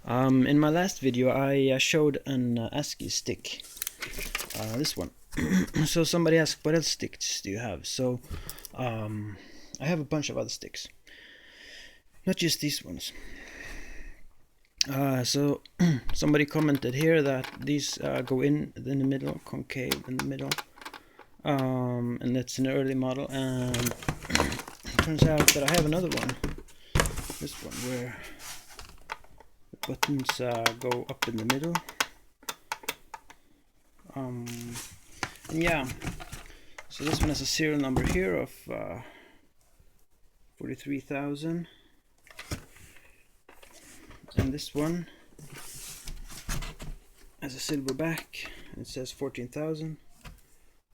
In my last video I showed an ASCII stick, this one. So somebody asked, what else sticks do you have? So I have a bunch of other sticks, not just these ones. So somebody commented here that these go in the middle, concave in the middle, and that's an early model, and it turns out that I have another one, this one, where the buttons go up in the middle. And yeah, so this one has a serial number here of 43,000, and this one has a silver back and it says 14,000.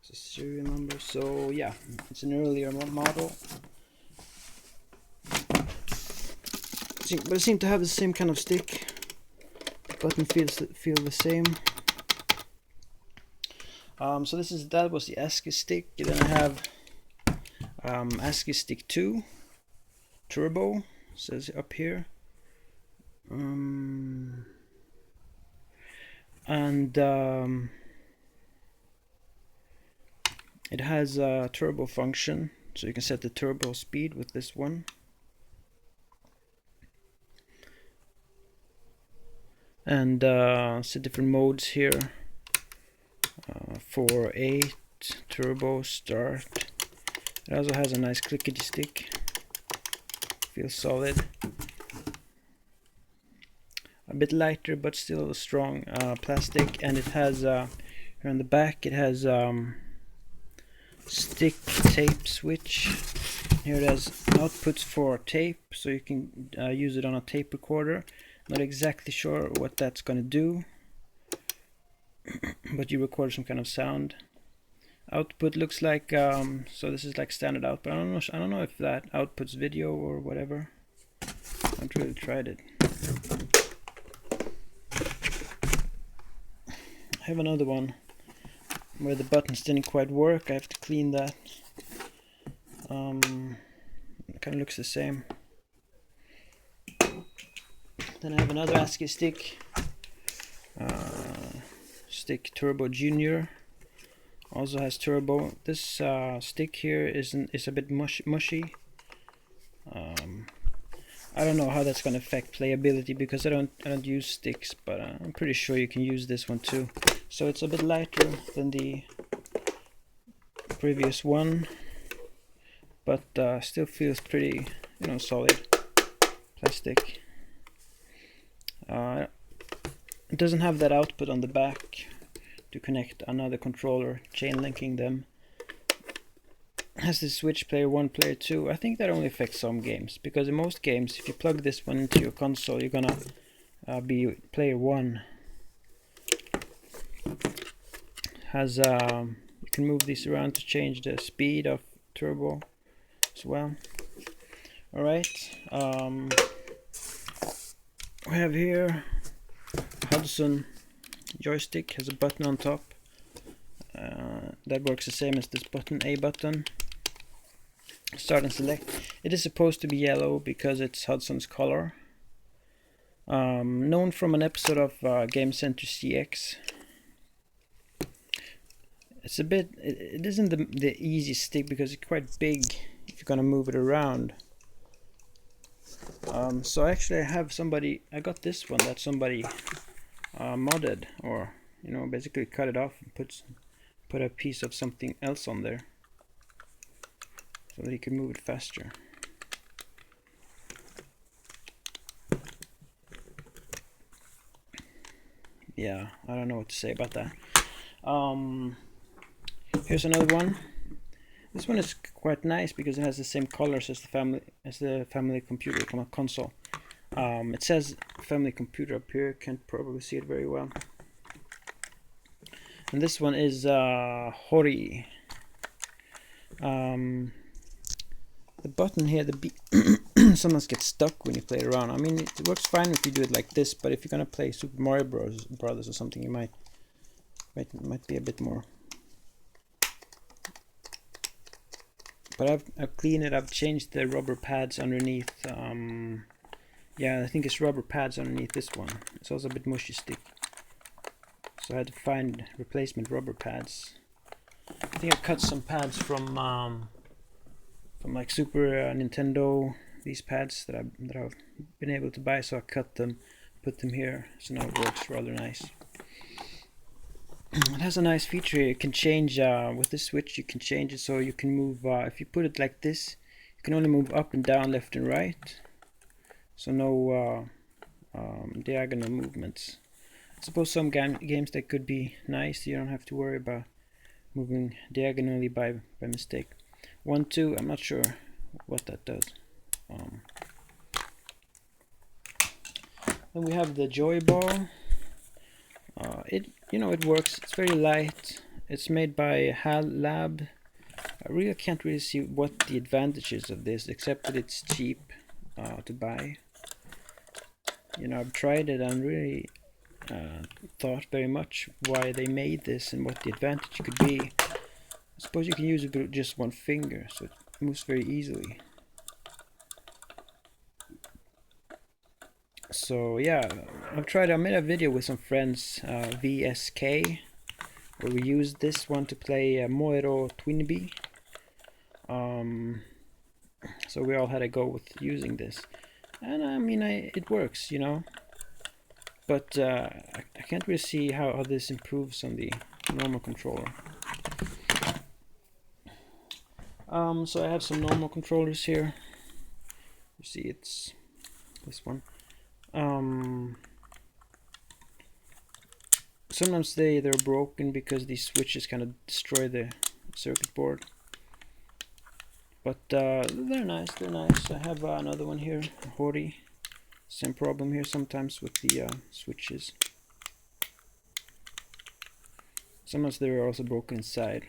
It's a serial number, so yeah, it's an earlier model. But it seems to have the same kind of stick. The button feel the same. So that was the ASCII stick. Then I have ASCII stick 2 turbo, says up here, and it has a turbo function, so you can set the turbo speed with this one. And set different modes here. 4.8 turbo start. It also has a nice clickety stick. Feels solid. A bit lighter but still strong plastic, and it has here on the back it has stick tape switch. Here it has outputs for tape, so you can use it on a tape recorder. Not exactly sure what that's gonna do, but you record some kind of sound. Output looks like so this is like standard output. I don't know if that outputs video or whatever. I haven't really tried it. I have another one where the buttons didn't quite work. I have to clean that. It kind of looks the same. Then I have another ASCII stick, stick Turbo Junior. Also has turbo. This stick here is a bit mushy. I don't know how that's going to affect playability because I don't use sticks, but I'm pretty sure you can use this one too. So it's a bit lighter than the previous one, but still feels pretty, solid plastic. It doesn't have that output on the back to connect another controller, chain linking them. It has the switch player 1, player 2. I think that only affects some games, because in most games if you plug this one into your console you're gonna be player 1. Has you can move these around to change the speed of turbo as well. Alright, we have here Hudson Joystick, has a button on top that works the same as this button, A button. Start and select. It is supposed to be yellow because it's Hudson's color. Known from an episode of Game Center CX. It's a bit, it isn't the easy stick because it's quite big if you're gonna move it around. So actually I got this one that somebody modded, or basically cut it off and put a piece of something else on there so that he could move it faster. Yeah, I don't know what to say about that. Here's another one. This one is quite nice because it has the same colors as the family computer console. It says family computer up here. Can't probably see it very well. And this one is Hori. The button here, sometimes gets stuck when you play it around. I mean, it works fine if you do it like this, but if you're gonna play Super Mario Brothers or something, you might be a bit more. But I've cleaned it. I've changed the rubber pads underneath. Yeah, I think it's rubber pads underneath this one. It's also a bit mushy stick, so I had to find replacement rubber pads. I think I cut some pads from like Super Nintendo. These pads that I've been able to buy, so I cut them, put them here, so now it works rather nice. It has a nice feature. You can change with this switch. You can change it so you can move. If you put it like this, you can only move up and down, left and right. So no diagonal movements. I suppose some games that could be nice. You don't have to worry about moving diagonally by mistake. 1, 2. I'm not sure what that does. Then we have the Joy Ball. It works. It's very light. It's made by HAL Lab. I really can't really see what the advantages of this, except that it's cheap to buy. I've tried it and really thought very much why they made this and what the advantage could be. I suppose you can use it with just one finger, so it moves very easily. So yeah, I made a video with some friends, VSK, where we used this one to play Moero Twinbee. So we all had a go with using this, and I mean, it works, but I can't really see how this improves on the normal controller. So I have some normal controllers here. You see, it's this one. Sometimes they're broken because these switches kind of destroy the circuit board. But they're nice. I have another one here, Hori. Same problem here sometimes with the switches. Sometimes they're also broken inside.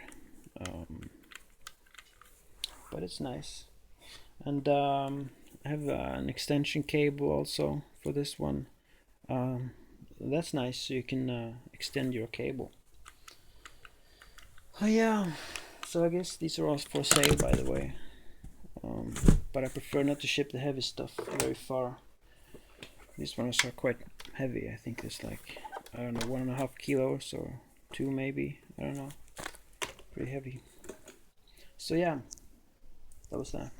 But it's nice. And I have an extension cable also for this one. That's nice, so you can extend your cable. Oh yeah, so I guess these are all for sale, by the way. But I prefer not to ship the heavy stuff very far. These ones are quite heavy. I think it's like, I don't know, 1.5 kilos or 2 maybe. I don't know. Pretty heavy. So yeah, that was that.